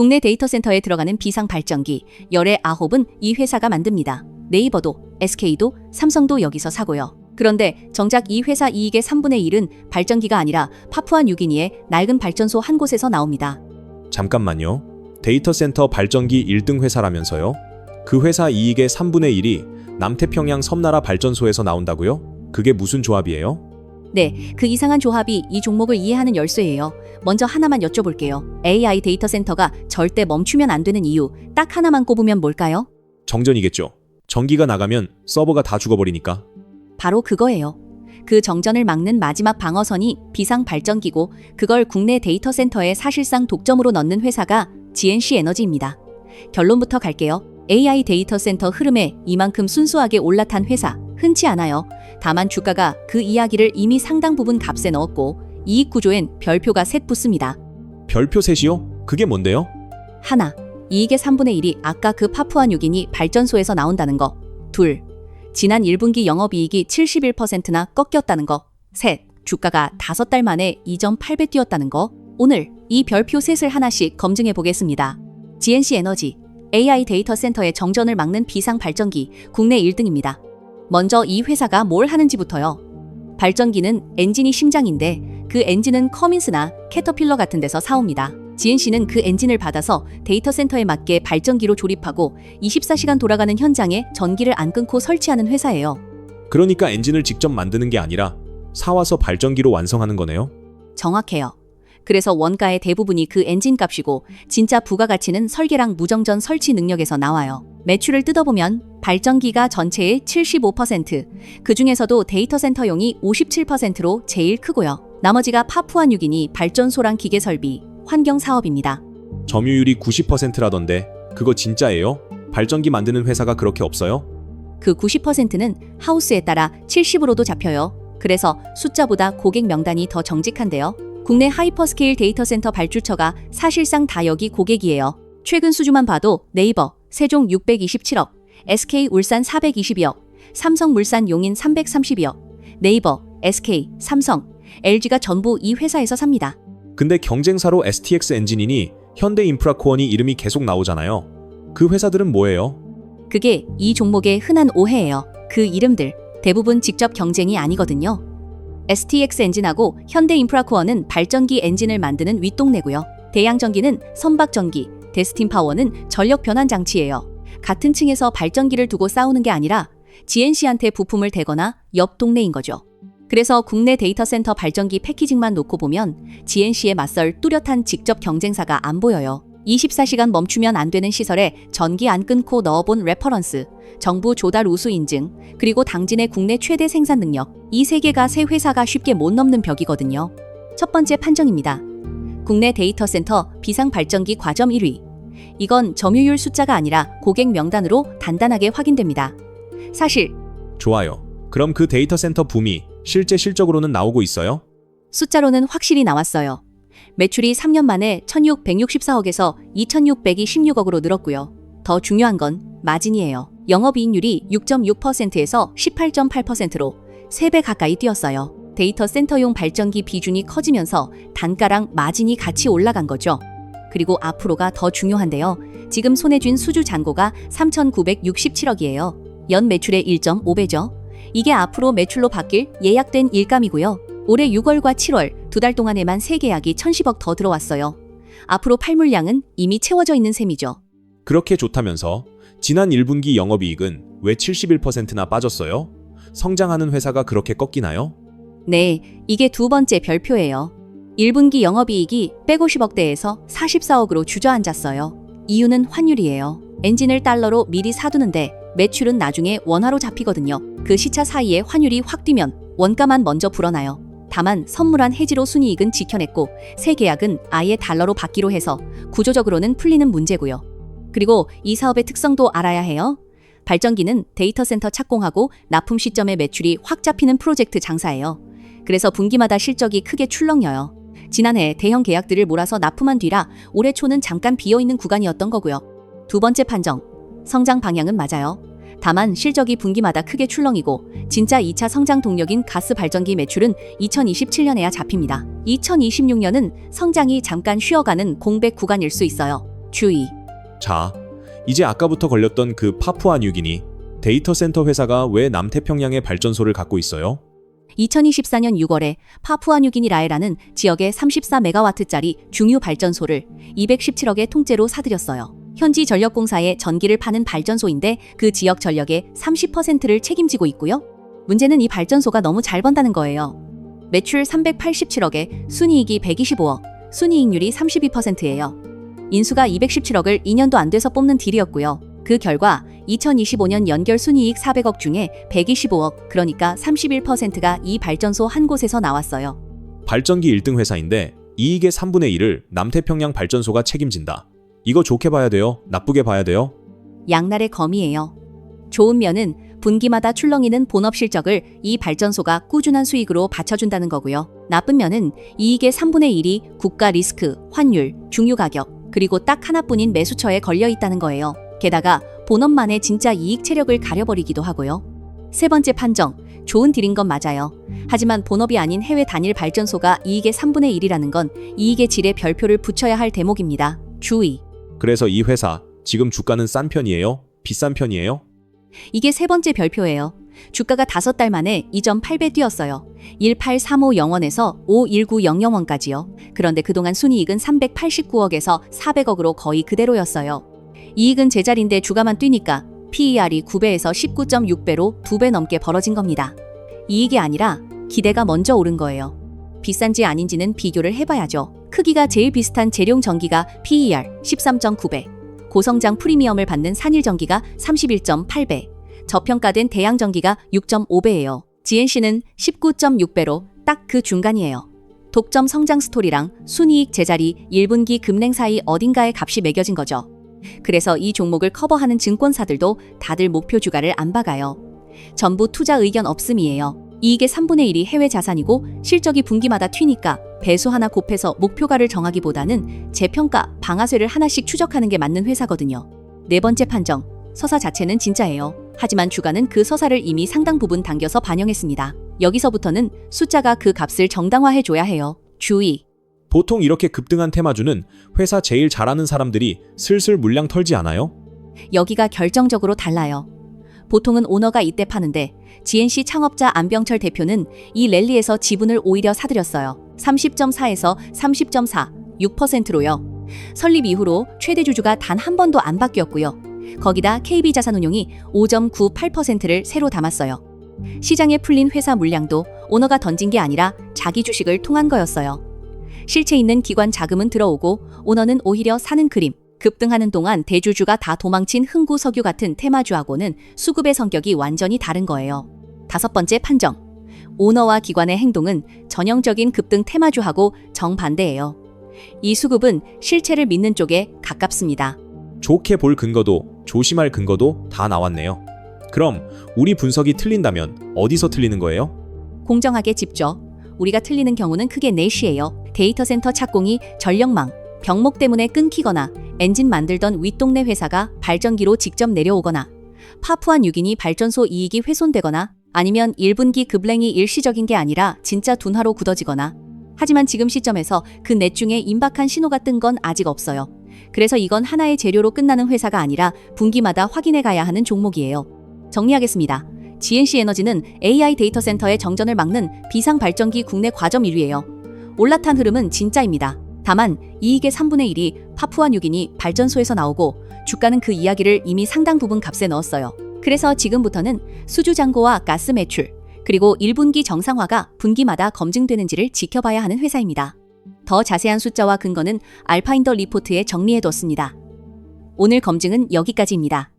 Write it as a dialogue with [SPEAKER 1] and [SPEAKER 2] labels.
[SPEAKER 1] 국내 데이터 센터에 들어가는 비상 발전기 열의 9은 이 회사가 만듭니다. 네이버도, SK도, 삼성도 여기서 사고요. 그런데 정작 이 회사 이익의 3분의 1은 발전기가 아니라 파푸아뉴기니의 낡은 발전소 한 곳에서 나옵니다.
[SPEAKER 2] 잠깐만요. 데이터 센터 발전기 1등 회사라면서요? 그 회사 이익의 3분의 1이 남태평양 섬나라 발전소에서 나온다고요? 그게 무슨 조합이에요?
[SPEAKER 1] 네, 그 이상한 조합이 이 종목을 이해하는 열쇠예요. 먼저 하나만 여쭤볼게요. AI 데이터 센터가 절대 멈추면 안 되는 이유 딱 하나만 꼽으면 뭘까요?
[SPEAKER 2] 정전이겠죠. 전기가 나가면 서버가 다 죽어버리니까.
[SPEAKER 1] 바로 그거예요. 그 정전을 막는 마지막 방어선이 비상 발전기고 그걸 국내 데이터 센터에 사실상 독점으로 넣는 회사가 GNC 에너지입니다. 결론부터 갈게요. AI 데이터 센터 흐름에 이만큼 순수하게 올라탄 회사 흔치 않아요. 다만 주가가 그 이야기를 이미 상당 부분 값에 넣었고 이익 구조엔 별표가 셋 붙습니다.
[SPEAKER 2] 별표 셋이요? 그게 뭔데요?
[SPEAKER 1] 하나, 이익의 3분의 1이 아까 그 파푸아뉴기니 발전소에서 나온다는 거. 둘, 지난 1분기 영업이익이 71%나 꺾였다는 거. 셋, 주가가 5달 만에 2.8배 뛰었다는 거. 오늘 이 별표 셋을 하나씩 검증해 보겠습니다. GNC 에너지, AI 데이터 센터의 정전을 막는 비상 발전기 국내 1등입니다. 먼저 이 회사가 뭘 하는지부터요. 발전기는 엔진이 심장인데 그 엔진은 커민스나 캐터필러 같은 데서 사옵니다. GNC는 그 엔진을 받아서 데이터 센터에 맞게 발전기로 조립하고 24시간 돌아가는 현장에 전기를 안 끊고 설치하는 회사예요.
[SPEAKER 2] 그러니까 엔진을 직접 만드는 게 아니라 사와서 발전기로 완성하는 거네요?
[SPEAKER 1] 정확해요. 그래서 원가의 대부분이 그 엔진 값이고 진짜 부가가치는 설계랑 무정전 설치 능력에서 나와요. 매출을 뜯어보면 발전기가 전체의 75%, 그 중에서도 데이터 센터용이 57%로 제일 크고요. 나머지가 파푸아뉴기니 발전소랑 기계 설비, 환경 사업입니다.
[SPEAKER 2] 점유율이 90%라던데 그거 진짜예요? 발전기 만드는 회사가 그렇게 없어요?
[SPEAKER 1] 그 90%는 하우스에 따라 70으로도 잡혀요. 그래서 숫자보다 고객 명단이 더 정직한데요. 국내 하이퍼스케일 데이터 센터 발주처가 사실상 다 여기 고객이에요. 최근 수주만 봐도 네이버, 세종 627억, SK 울산 422억, 삼성 물산 용인 330억, 네이버, SK, 삼성, LG가 전부 이 회사에서 삽니다.
[SPEAKER 2] 근데 경쟁사로 STX 엔진이니 현대인프라코어니 이름이 계속 나오잖아요. 그 회사들은 뭐예요?
[SPEAKER 1] 그게 이 종목의 흔한 오해예요. 그 이름들 대부분 직접 경쟁이 아니거든요. STX 엔진하고 현대인프라코어는 발전기 엔진을 만드는 윗동네고요. 대양전기는 선박전기, 데스틴파워는 전력 변환 장치예요. 같은 층에서 발전기를 두고 싸우는 게 아니라 GNC한테 부품을 대거나 옆 동네인 거죠. 그래서 국내 데이터 센터 발전기 패키징만 놓고 보면 GNC에 맞설 뚜렷한 직접 경쟁사가 안 보여요. 24시간 멈추면 안 되는 시설에 전기 안 끊고 넣어본 레퍼런스, 정부 조달 우수 인증, 그리고 당진의 국내 최대 생산 능력, 이 세 개가 새 회사가 쉽게 못 넘는 벽이거든요. 첫 번째 판정입니다. 국내 데이터 센터 비상 발전기 과점 1위. 이건 점유율 숫자가 아니라 고객 명단으로 단단하게 확인됩니다. 사실
[SPEAKER 2] 좋아요. 그럼 그 데이터 센터 붐이 실제 실적으로는 나오고 있어요?
[SPEAKER 1] 숫자로는 확실히 나왔어요. 매출이 3년 만에 1,664억에서 2,616억으로 늘었고요. 더 중요한 건 마진이에요. 영업이익률이 6.6%에서 18.8%로 3배 가까이 뛰었어요. 데이터 센터용 발전기 비중이 커지면서 단가랑 마진이 같이 올라간 거죠. 그리고 앞으로가 더 중요한데요. 지금 손에 쥔 수주 잔고가 3,967억이에요. 연 매출의 1.5배죠. 이게 앞으로 매출로 바뀔 예약된 일감이고요. 올해 6월과 7월 두 달 동안에만 3계약이 1,010억 더 들어왔어요. 앞으로 팔 물량은 이미 채워져 있는 셈이죠.
[SPEAKER 2] 그렇게 좋다면서 지난 1분기 영업이익은 왜 71%나 빠졌어요? 성장하는 회사가 그렇게 꺾이나요?
[SPEAKER 1] 네, 이게 두 번째 별표예요. 1분기 영업이익이 150억대에서 44억으로 주저앉았어요. 이유는 환율이에요. 엔진을 달러로 미리 사두는데 매출은 나중에 원화로 잡히거든요. 그 시차 사이에 환율이 확 뛰면 원가만 먼저 불어나요. 다만 선물한 해지로 순이익은 지켜냈고 새 계약은 아예 달러로 받기로 해서 구조적으로는 풀리는 문제고요. 그리고 이 사업의 특성도 알아야 해요. 발전기는 데이터 센터 착공하고 납품 시점에 매출이 확 잡히는 프로젝트 장사예요. 그래서 분기마다 실적이 크게 출렁여요. 지난해 대형 계약들을 몰아서 납품한 뒤라 올해 초는 잠깐 비어있는 구간이었던 거고요. 두 번째 판정, 성장 방향은 맞아요. 다만 실적이 분기마다 크게 출렁이고 진짜 2차 성장 동력인 가스 발전기 매출은 2027년에야 잡힙니다. 2026년은 성장이 잠깐 쉬어가는 공백 구간일 수 있어요. 주의.
[SPEAKER 2] 자, 이제 아까부터 걸렸던 그 파푸아 뉴기니 데이터 센터 회사가 왜 남태평양에 발전소를 갖고 있어요?
[SPEAKER 1] 2024년 6월에 파푸아뉴기니 라에라는 지역에 34메가와트짜리 중유 발전소를 217억의 통째로 사들였어요. 현지 전력공사에 전기를 파는 발전소인데 그 지역 전력의 30%를 책임지고 있고요. 문제는 이 발전소가 너무 잘 번다는 거예요. 매출 387억에 순이익이 125억, 순이익률이 32%예요. 인수가 217억을 2년도 안 돼서 뽑는 딜이었고요. 그 결과 2025년 연결 순이익 400억 중에 125억, 그러니까 31%가 이 발전소 한 곳에서 나왔어요.
[SPEAKER 2] 발전기 1등 회사인데 이익의 3분의 1을 남태평양 발전소가 책임진다. 이거 좋게 봐야 돼요? 나쁘게 봐야 돼요?
[SPEAKER 1] 양날의 검이에요. 좋은 면은 분기마다 출렁이는 본업 실적을 이 발전소가 꾸준한 수익으로 받쳐준다는 거고요. 나쁜 면은 이익의 3분의 1이 국가 리스크, 환율, 중유 가격, 그리고 딱 하나뿐인 매수처에 걸려 있다는 거예요. 게다가 본업만의 진짜 이익 체력을 가려버리기도 하고요. 세 번째 판정, 좋은 딜인 건 맞아요. 하지만 본업이 아닌 해외 단일 발전소가 이익의 3분의 1이라는 건 이익의 질에 별표를 붙여야 할 대목입니다. 주의.
[SPEAKER 2] 그래서 이 회사 지금 주가는 싼 편이에요? 비싼 편이에요?
[SPEAKER 1] 이게 세 번째 별표예요. 주가가 5달 만에 2.8배 뛰었어요. 18350원에서 51900원까지요. 그런데 그동안 순이익은 389억에서 400억으로 거의 그대로였어요. 이익은 제자리인데 주가만 뛰니까 PER이 9배에서 19.6배로 2배 넘게 벌어진 겁니다. 이익이 아니라 기대가 먼저 오른 거예요. 비싼지 아닌지는 비교를 해봐야죠. 크기가 제일 비슷한 재룡 전기가 PER 13.9배, 고성장 프리미엄을 받는 산일전기가 31.8배, 저평가된 대양전기가 6.5배예요. GNC는 19.6배로 딱 그 중간이에요. 독점 성장 스토리랑 순이익 제자리 1분기 급냉 사이 어딘가에 값이 매겨진 거죠. 그래서 이 종목을 커버하는 증권사들도 다들 목표 주가를 안 박아요. 전부 투자 의견 없음이에요. 이익의 3분의 1이 해외 자산이고 실적이 분기마다 튀니까 배수 하나 곱해서 목표가를 정하기보다는 재평가, 방아쇠를 하나씩 추적하는 게 맞는 회사거든요. 네 번째 판정, 서사 자체는 진짜예요. 하지만 주가는 그 서사를 이미 상당 부분 당겨서 반영했습니다. 여기서부터는 숫자가 그 값을 정당화해줘야 해요. 주의.
[SPEAKER 2] 보통 이렇게 급등한 테마주는 회사 제일 잘하는 사람들이 슬슬 물량 털지 않아요?
[SPEAKER 1] 여기가 결정적으로 달라요. 보통은 오너가 이때 파는데 GNC 창업자 안병철 대표는 이 랠리에서 지분을 오히려 사들였어요. 30.4에서 30.4, 6%로요. 설립 이후로 최대 주주가 단 한 번도 안 바뀌었고요. 거기다 KB자산운용이 5.98%를 새로 담았어요. 시장에 풀린 회사 물량도 오너가 던진 게 아니라 자기 주식을 통한 거였어요. 실체 있는 기관 자금은 들어오고 오너는 오히려 사는 그림. 급등하는 동안 대주주가 다 도망친 흥구석유 같은 테마주하고는 수급의 성격이 완전히 다른 거예요. 다섯 번째 판정. 오너와 기관의 행동은 전형적인 급등 테마주하고 정반대예요. 이 수급은 실체를 믿는 쪽에 가깝습니다.
[SPEAKER 2] 좋게 볼 근거도 조심할 근거도 다 나왔네요. 그럼 우리 분석이 틀린다면 어디서 틀리는 거예요?
[SPEAKER 1] 공정하게 짚죠. 우리가 틀리는 경우는 크게 넷이에요. 데이터 센터 착공이 전력망, 병목 때문에 끊기거나 엔진 만들던 윗동네 회사가 발전기로 직접 내려오거나 파푸아 뉴기니 발전소 이익이 훼손되거나 아니면 1분기 급랭이 일시적인 게 아니라 진짜 둔화로 굳어지거나. 하지만 지금 시점에서 그 넷 중에 임박한 신호가 뜬 건 아직 없어요. 그래서 이건 하나의 재료로 끝나는 회사가 아니라 분기마다 확인해 가야 하는 종목이에요. 정리하겠습니다. GNC 에너지는 AI 데이터 센터의 정전을 막는 비상 발전기 국내 과점 1위예요. 올라탄 흐름은 진짜입니다. 다만 이익의 3분의 1이 파푸아 뉴기니 발전소에서 나오고 주가는 그 이야기를 이미 상당 부분 값에 넣었어요. 그래서 지금부터는 수주 잔고와 가스 매출, 그리고 1분기 정상화가 분기마다 검증되는지를 지켜봐야 하는 회사입니다. 더 자세한 숫자와 근거는 알파인더 리포트에 정리해뒀습니다. 오늘 검증은 여기까지입니다.